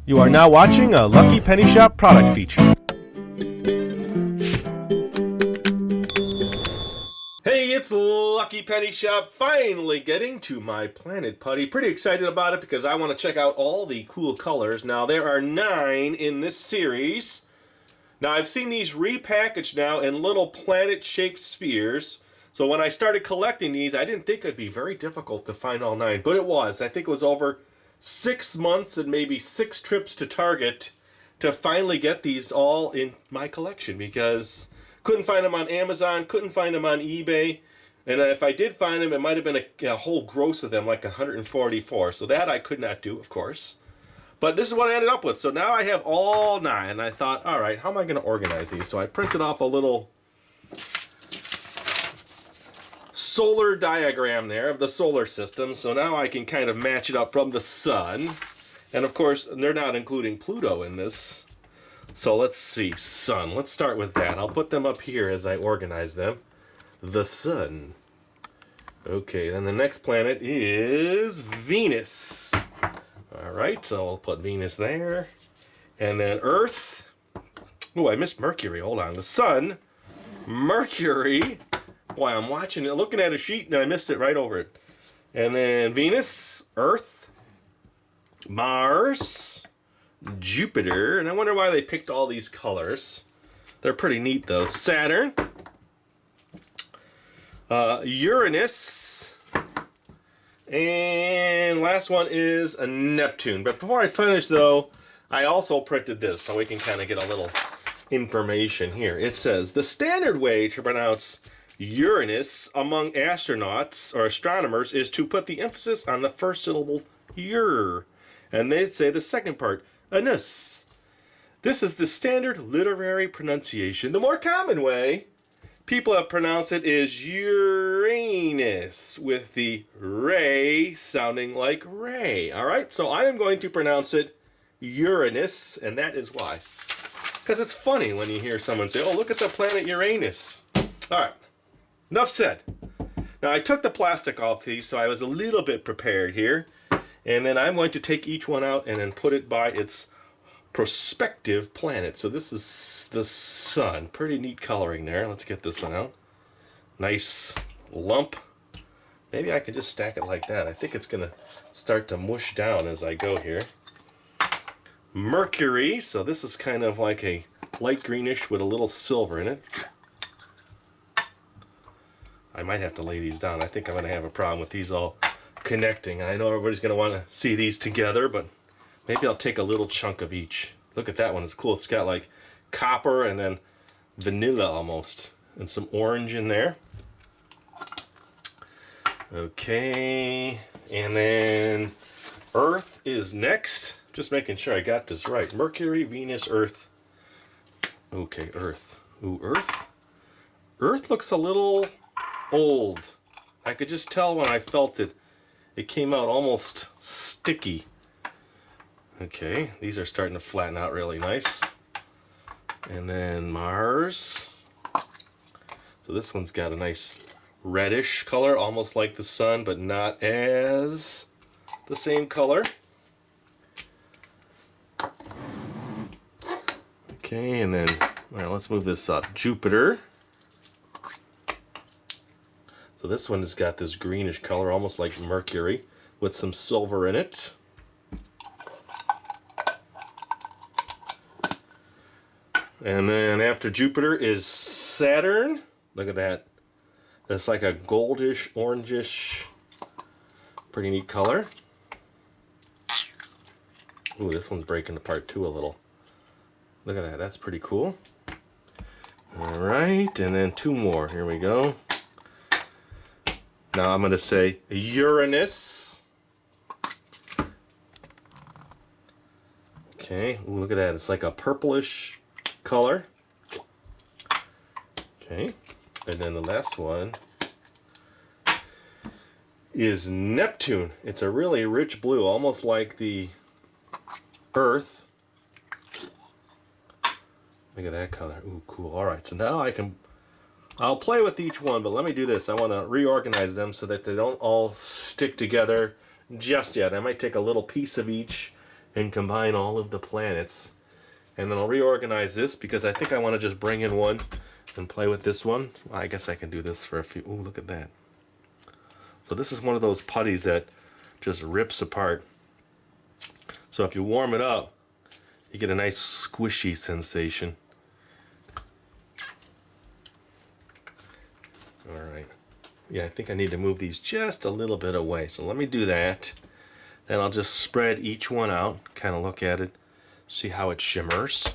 You are now watching a Lucky Penny Shop product feature. Hey, it's Lucky Penny Shop, finally getting to my Planet Putty. Pretty excited about it because I want to check out all the cool colors. Now, there are 9 in this series. Now, I've seen these repackaged now in little planet-shaped spheres. So when I started collecting these, I didn't think it'd be very difficult to find all 9, but it was. I think it was over 6 months and maybe 6 trips to Target to finally get these all in my collection because couldn't find them on Amazon, couldn't find them on eBay, and if I did find them, it might have been a whole gross of them, like 144. So that I could not do, of course. But this is what I ended up with. So now I have all 9, and I thought, all right, how am I going to organize these? So I printed off a little solar diagram there of the solar system, so now I can kind of match it up from the sun. And of course, they're not including Pluto in this. So let's see, sun. Let's start with that. I'll put them up here as I organize them. The sun. Okay, then the next planet is Venus. Alright, so I'll put Venus there. And then Earth. Oh, I missed Mercury. Hold on. The sun. Mercury. Boy, I'm watching it, looking at a sheet, and I missed it right over it. And then Venus, Earth, Mars, Jupiter, and I wonder why they picked all these colors. They're pretty neat, though. Saturn, Uranus, and last one is a Neptune. But before I finish, though, I also printed this, so we can kind of get a little information here. It says, the standard way to pronounce Uranus among astronauts or astronomers is to put the emphasis on the first syllable Ur, and they'd say the second part Anus. This is the standard literary pronunciation. The more common way people have pronounced it is Uranus, with the ray sounding like ray. All right, so I am going to pronounce it Uranus, and that is why. Because it's funny when you hear someone say, oh, look at the planet Uranus. All right. Enough said. Now I took the plastic off these, so I was a little bit prepared here. And then I'm going to take each one out and then put it by its prospective planet. So this is the sun. Pretty neat coloring there. Let's get this one out. Nice lump. Maybe I could just stack it like that. I think it's going to start to mush down as I go here. Mercury. So this is kind of like a light greenish with a little silver in it. I might have to lay these down. I think I'm going to have a problem with these all connecting. I know everybody's going to want to see these together, but maybe I'll take a little chunk of each. Look at that one. It's cool. It's got like copper and then vanilla almost, and some orange in there. Okay, and then Earth is next. Just making sure I got this right. Mercury, Venus, Earth. Okay, Earth. Ooh, Earth. Earth looks a little old. I could just tell when I felt it. It came out almost sticky. Okay, these are starting to flatten out really nice. And then Mars. So this one's got a nice reddish color, almost like the sun, but not as the same color. Okay, and then, all right, let's move this up. Jupiter. So this one has got this greenish color, almost like Mercury, with some silver in it. And then after Jupiter is Saturn. Look at that. That's like a goldish, orangish, pretty neat color. Ooh, this one's breaking apart too a little. Look at that, that's pretty cool. All right, and then 2 more. Here we go. Now I'm going to say Uranus. Okay, ooh, look at that. It's like a purplish color. Okay, and then the last one is Neptune. It's a really rich blue, almost like the Earth. Look at that color. Ooh, cool. All right, so now I'll play with each one, but let me do this. I want to reorganize them so that they don't all stick together just yet. I might take a little piece of each and combine all of the planets. And then I'll reorganize this because I think I want to just bring in one and play with this one. I guess I can do this for a few. Ooh, look at that. So this is one of those putties that just rips apart. So if you warm it up, you get a nice squishy sensation. Alright. Yeah, I think I need to move these just a little bit away. So let me do that. Then I'll just spread each one out, kind of look at it, see how it shimmers,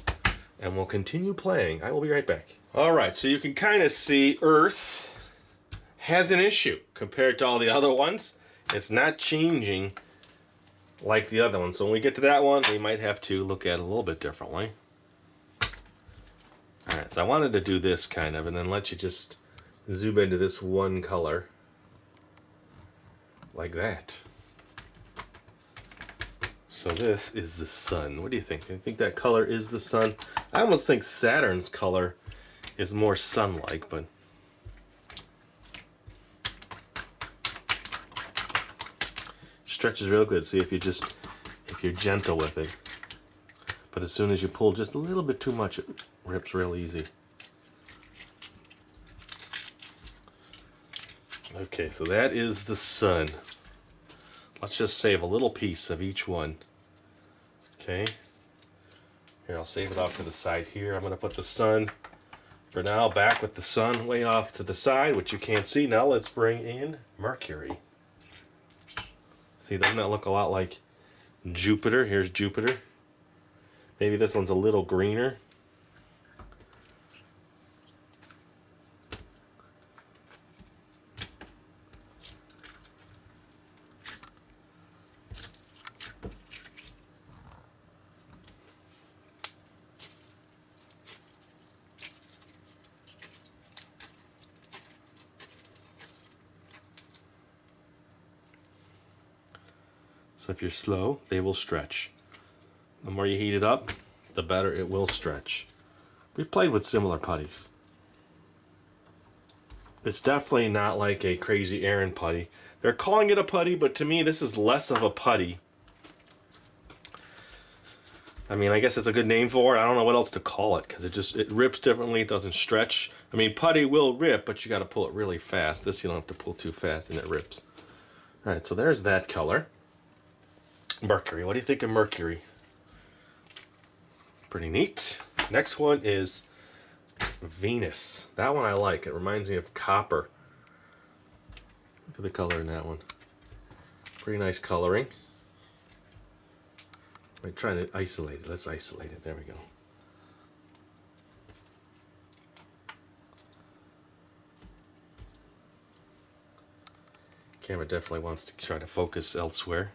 and we'll continue playing. I will be right back. Alright, so you can kind of see Earth has an issue compared to all the other ones. It's not changing like the other one. So when we get to that one, we might have to look at it a little bit differently. Alright, so I wanted to do this kind of, and then let you just zoom into this one color. Like that. So this is the sun. What do you think? I think that color is the sun. I almost think Saturn's color is more sun-like, but stretches real good. See, if you're gentle with it. But as soon as you pull just a little bit too much, it rips real easy. Okay, so that is the sun. Let's just save a little piece of each one. Okay. Here, I'll save it off to the side here. I'm going to put the sun, for now, back with the sun way off to the side, which you can't see. Now let's bring in Mercury. See, doesn't that look a lot like Jupiter? Here's Jupiter. Maybe this one's a little greener. So if you're slow, they will stretch. The more you heat it up, the better it will stretch. We've played with similar putties. It's definitely not like a Crazy Aaron putty. They're calling it a putty, but to me this is less of a putty. I mean, I guess it's a good name for it. I don't know what else to call it because it rips differently. It doesn't stretch. I mean, putty will rip, but you got to pull it really fast. This you don't have to pull too fast and it rips. All right, so there's that color. Mercury. What do you think of Mercury? Pretty neat. Next one is Venus. That one I like. It reminds me of copper. Look at the color in that one. Pretty nice coloring. I'm trying to isolate it. Let's isolate it. There we go. Camera definitely wants to try to focus elsewhere.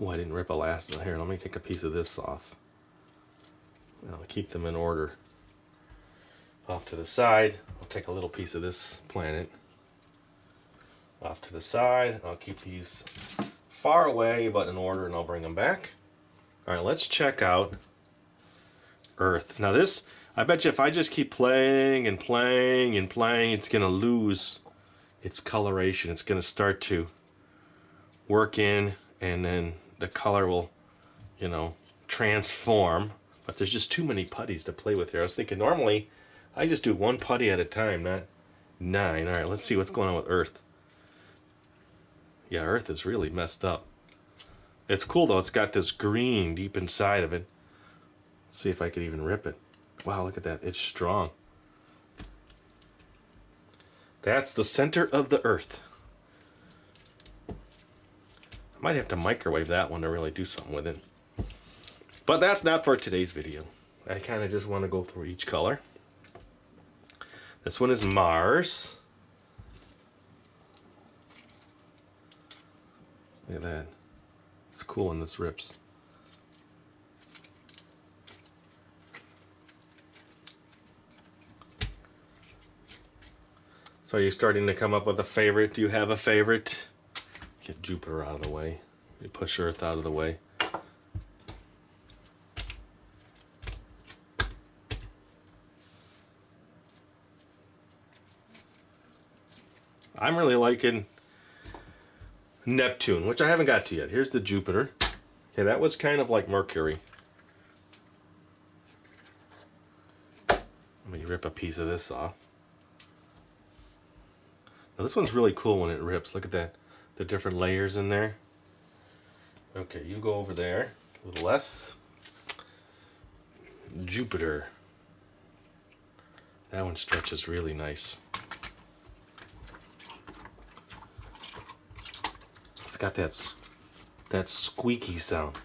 Oh, I didn't rip a last one. Here, let me take a piece of this off. I'll keep them in order. Off to the side, I'll take a little piece of this planet. Off to the side, I'll keep these far away but in order and I'll bring them back. Alright, let's check out Earth. Now this, I bet you if I just keep playing and playing and playing, it's going to lose its coloration. It's going to start to work in and then the color will, you know, transform. But there's just too many putties to play with here. I was thinking normally I just do one putty at a time, not 9. All right, let's see what's going on with Earth. Yeah, Earth is really messed up. It's cool though. It's got this green deep inside of it. Let's see if I could even rip it. Wow, look at that. It's strong. That's the center of the Earth. I might have to microwave that one to really do something with it. But that's not for today's video. I kind of just want to go through each color. This one is Mars. Look at that. It's cool when this rips. So are you starting to come up with a favorite? Do you have a favorite? Get Jupiter out of the way. You push Earth out of the way. I'm really liking Neptune, which I haven't got to yet. Here's the Jupiter. Okay, that was kind of like Mercury. Let me rip a piece of this off. Now this one's really cool when it rips. Look at that, the different layers in there. Okay, you go over there a little less. Jupiter. That one stretches really nice. It's got that squeaky sound.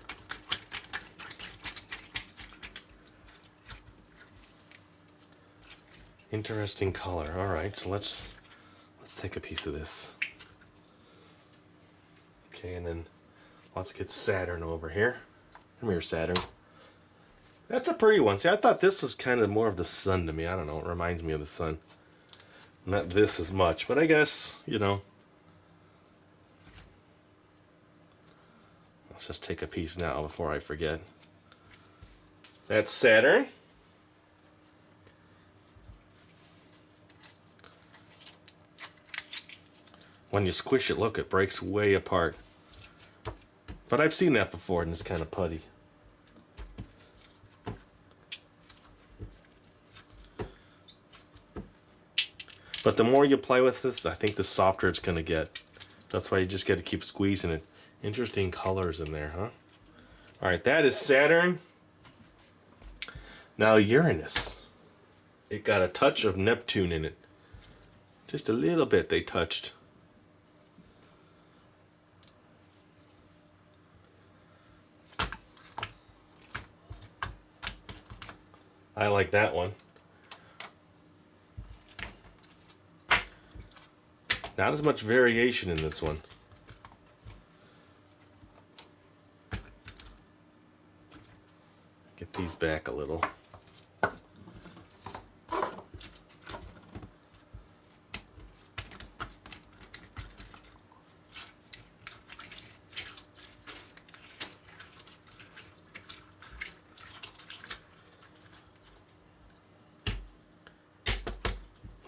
Interesting color. All right, so let's take a piece of this. Okay, and then let's get Saturn over here. Come here, Saturn. That's a pretty one. See, I thought this was kind of more of the sun to me. I don't know. It reminds me of the sun. Not this as much, but I guess, you know. Let's just take a piece now before I forget. That's Saturn. When you squish it, look, it breaks way apart. But I've seen that before in this kind of putty. But the more you play with this, I think the softer it's going to get. That's why you just got to keep squeezing it. Interesting colors in there, huh? All right, that is Saturn. Now Uranus. It got a touch of Neptune in it. Just a little bit they touched. I like that one. Not as much variation in this one. Get these back a little.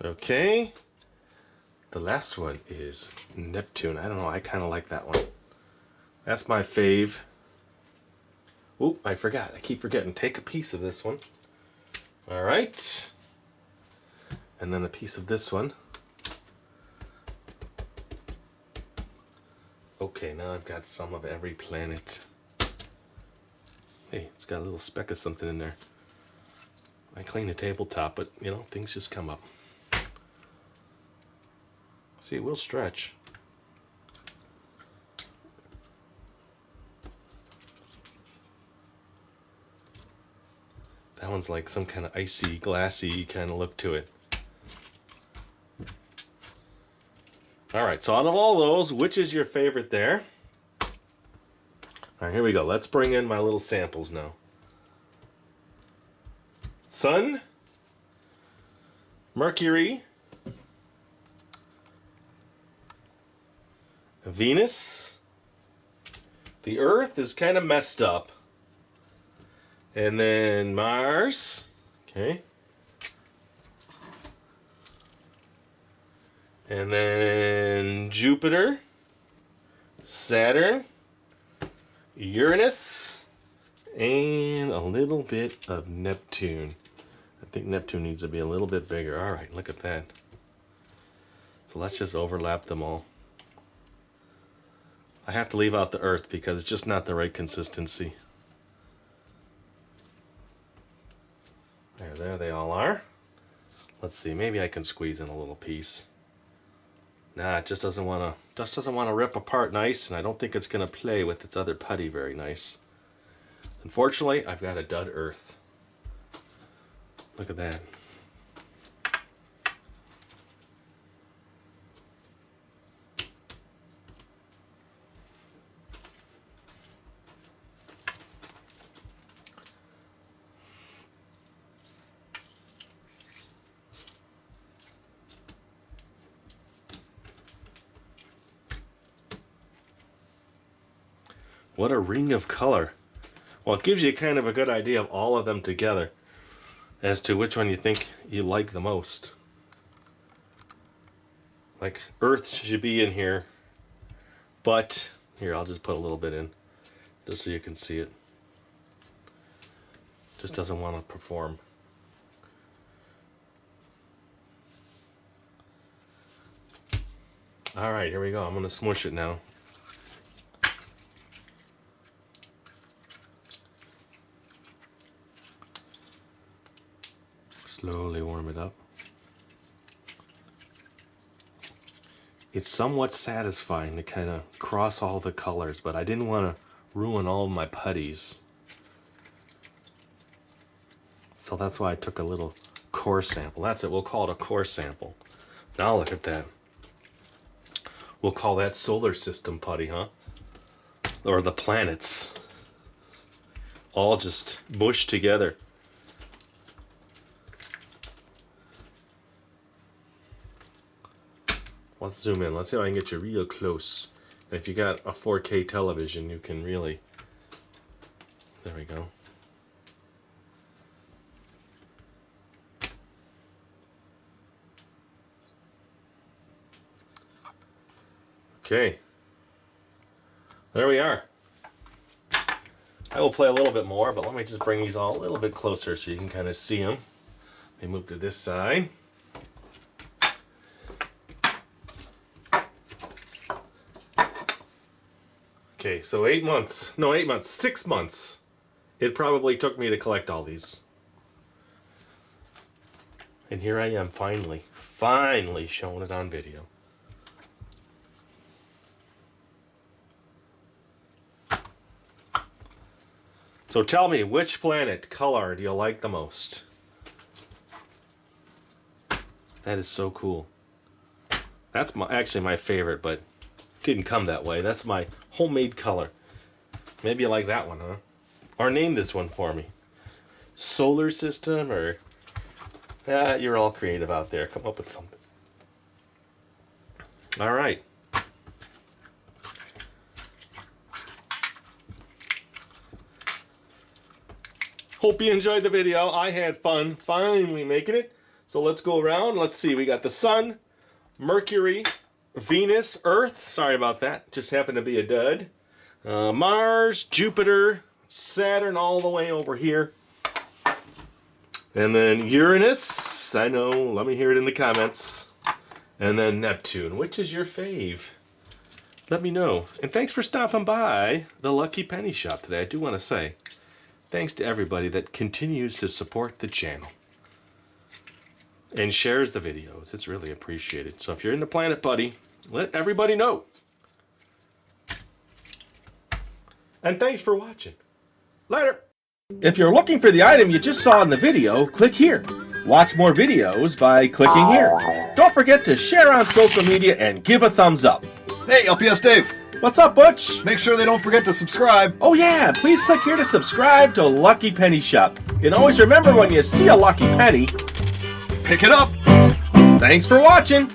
Okay. The last one is Neptune. I don't know, I kind of like that one. That's my fave. Oop, I forgot. I keep forgetting. Take a piece of this one. All right. And then a piece of this one. Okay, now I've got some of every planet. Hey, it's got a little speck of something in there. I clean the tabletop, but, you know, things just come up. See, it will stretch. That one's like some kind of icy, glassy kind of look to it. All right, so out of all those, which is your favorite there? All right, here we go. Let's bring in my little samples now. Sun, Mercury, Venus, the Earth is kind of messed up, and then Mars, okay, and then Jupiter, Saturn, Uranus, and a little bit of Neptune. I think Neptune needs to be a little bit bigger. All right, look at that. So let's just overlap them all. I have to leave out the Earth because it's just not the right consistency. There they all are. Let's see, maybe I can squeeze in a little piece. Nah, it just doesn't want to rip apart nice, and I don't think it's going to play with its other putty very nice. Unfortunately, I've got a dud Earth. Look at that. What a ring of color. Well, it gives you kind of a good idea of all of them together as to which one you think you like the most. Like Earth should be in here. But, here, I'll just put a little bit in. Just so you can see it. Just doesn't want to perform. Alright, here we go. I'm going to smush it now. Slowly warm it up. It's somewhat satisfying to kind of cross all the colors, but I didn't want to ruin all of my putties. So that's why I took a little core sample. That's it. We'll call it a core sample. Now look at that. We'll call that solar system putty, huh? Or the planets. All just mushed together. Let's zoom in. Let's see if I can get you real close. If you got a 4K television, you can really... There we go. Okay. There we are. I will play a little bit more, but let me just bring these all a little bit closer so you can kind of see them. They move to this side. Okay, so 8 months. No, 8 months. 6 months. It probably took me to collect all these. And here I am, finally showing it on video. So tell me, which planet color do you like the most? That is so cool. That's actually my favorite, but it didn't come that way. That's my homemade color. Maybe you like that one, huh? Or name this one for me. Solar system, or... you're all creative out there. Come up with something. All right. Hope you enjoyed the video. I had fun finally making it. So let's go around. Let's see. We got the Sun, Mercury, Venus, Earth. Sorry about that. Just happened to be a dud. Mars, Jupiter, Saturn all the way over here. And then Uranus. I know. Let me hear it in the comments. And then Neptune. Which is your fave? Let me know. And thanks for stopping by the Lucky Penny Shop today. I do want to say thanks to everybody that continues to support the channel and shares the videos. It's really appreciated. So if you're into Planet Putty, let everybody know. And thanks for watching. Later. If you're looking for the item you just saw in the video, click here. Watch more videos by clicking here. Don't forget to share on social media and give a thumbs up. Hey, LPS Dave. What's up, Butch? Make sure they don't forget to subscribe. Oh yeah, please click here to subscribe to Lucky Penny Shop. And always remember, when you see a lucky penny, pick it up. Thanks for watching.